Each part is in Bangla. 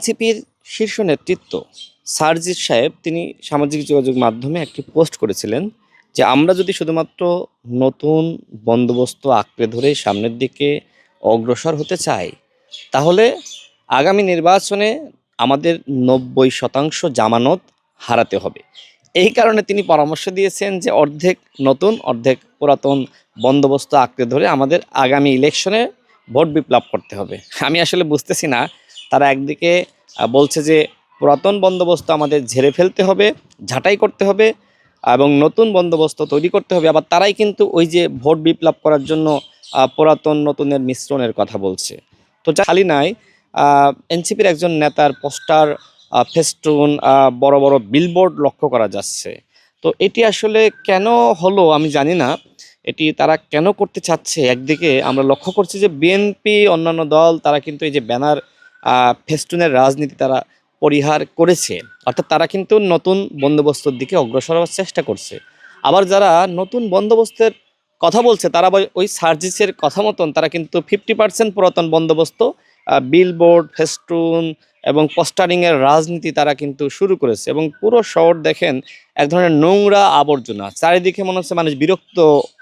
এনসিপির শীর্ষ নেতৃত্ব সারজিৎ সাহেব তিনি সামাজিক যোগাযোগ মাধ্যমে একটি পোস্ট করেছিলেন যে আমরা যদি শুধুমাত্র নতুন বন্দোবস্ত আঁকড়ে ধরে সামনের দিকে অগ্রসর হতে চাই তাহলে আগামী নির্বাচনে আমাদের 90% জামানত হারাতে হবে। এই কারণে তিনি পরামর্শ দিয়েছেন যে অর্ধেক নতুন অর্ধেক পুরাতন বন্দোবস্ত আঁকড়ে ধরে আমাদের আগামী ইলেকশনে ভোট বিপ্লব করতে হবে। আমি আসলে বুঝতেছি না, তারা একদিকে বলছে যে পুরাতন বন্দোবস্ত আমাদের ঝেড়ে ফেলতে হবে, ঝাঁটাই করতে হবে এবং নতুন বন্দোবস্ত তৈরি করতে হবে, আবার তারাই কিন্তু ওই যে ভোট বিপ্লব করার জন্য পুরাতন নতুনের মিশ্রণের কথা বলছে। তো যা খালি নাই, এনসিপির একজন নেতার পোস্টার, ফেস্টুন, বড় বড় বিলবোর্ড লক্ষ্য করা যাচ্ছে। তো এটি আসলে কেন হলো আমি জানি না, এটি তারা কেন করতে চাচ্ছে। একদিকে আমরা লক্ষ্য করছি যে বিএনপি অন্যান্য দল তারা কিন্তু এই যে ব্যানার ফেস্টুনের রাজনীতি তারা পরিহার করেছে, অর্থাৎ তারা কিন্তু নতুন বন্দোবস্তর দিকে অগ্রসর হওয়ার চেষ্টা করছে। আবার যারা নতুন বন্দোবস্তের কথা বলছে তারা আবার ওই সার্জিসের কথা মতন তারা কিন্তু 50% পুরাতন বন্দোবস্ত, বিলবোর্ড, ফেস্টুন এবং পোস্টারিংয়ের রাজনীতি তারা কিন্তু শুরু করেছে এবং পুরো শহর দেখেন এক ধরনের নোংরা আবর্জনা, চারিদিকে মনে হচ্ছে মানুষ বিরক্ত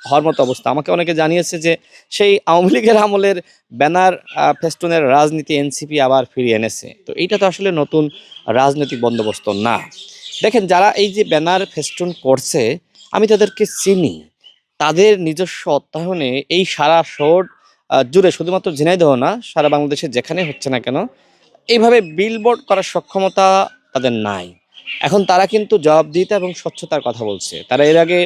হওয়ার মতো অবস্থা। আমাকে অনেকে জানিয়েছে যে সেই আওয়ামী লীগের আমলের ব্যানার ফেস্টুনের রাজনীতি এনসিপি আবার ফিরিয়ে এনেছে। তো এইটা তো আসলে নতুন রাজনৈতিক বন্দোবস্ত না। দেখেন যারা এই যে ব্যানার ফেস্টুন করছে আমি তাদেরকে চিনি, তাদের নিজস্ব অর্থায়নে এই সারা শহর জুড়ে, শুধুমাত্র ঝিনাইদহ না সারা বাংলাদেশে যেখানে হচ্ছে না কেন এইভাবে বিলবোর্ড করার সক্ষমতা তাদের নাই। এখন তারা কিন্তু জবাবদিহিতা এবং স্বচ্ছতার কথা বলছে। তারা এর আগে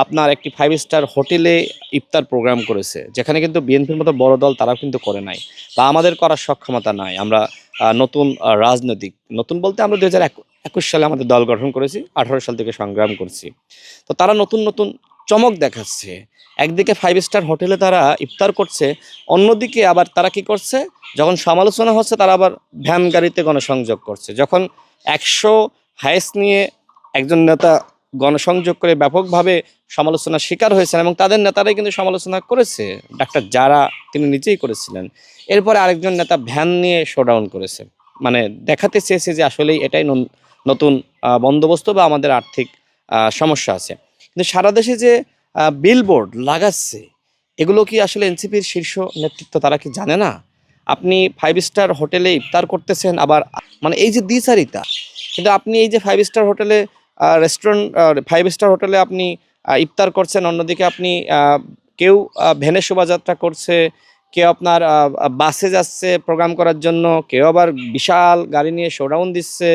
আপনার একটি 5 স্টার হোটেলে ইফতার প্রোগ্রাম করেছে, যেখানে কিন্তু বিএনপির মতো বড় দল তারাও কিন্তু করে নাই বা আমাদের করার সক্ষমতা নাই। আমরা নতুন রাজনৈতিক, নতুন বলতে আমরা 2021 সালে আমাদের দল গঠন করেছি, 18 সাল থেকে সংগ্রাম করছি। তো তারা নতুন নতুন চমক দেখাচ্ছে। একদিকে 5 স্টার হোটেলে তারা ইফতার করছে, অন্যদিকে আবার তারা কি করছে, যখন সমালোচনা হচ্ছে তারা আবার ভ্যান গাড়িতে গণসংযোগ করছে। যখন 100 হায়েস্ট নিয়ে একজন নেতা গণসংযোগ করে ব্যাপকভাবে সমালোচনার শিকার হয়েছেন এবং তাদের নেতারাই কিন্তু সমালোচনা করেছে, ডাক্তার যারা তিনি নিজেই করেছিলেন। এরপরে আরেকজন নেতা ভ্যান নিয়ে শোডাউন করেছে, মানে দেখাতে চেয়েছে যে আসলেই এটাই নতুন বন্দোবস্ত বা আমাদের আর্থিক সমস্যা আছে। কিন্তু সারা দেশে যে বিলবোর্ড লাগাচ্ছে এগুলো কি আসলে এনসিপির শীর্ষ নেতৃত্ব তারা কি জানে না? আপনি 5 স্টার হোটেলে ইফতার করতেছেন, আবার মানে এই যে দ্বিচারিতা, কিন্তু আপনি এই যে 5 স্টার হোটেলে রেস্টুরেন্ট, 5 স্টার হোটেলে আপনি ইফতার করছেন, অন্যদিকে আপনি কেউ ভ্যানে শোভাযাত্রা করছে, কেউ আপনার বাসে যাচ্ছে প্রোগ্রাম করার জন্য, কেউ আবার বিশাল গাড়ি নিয়ে শোডাউন দিচ্ছে,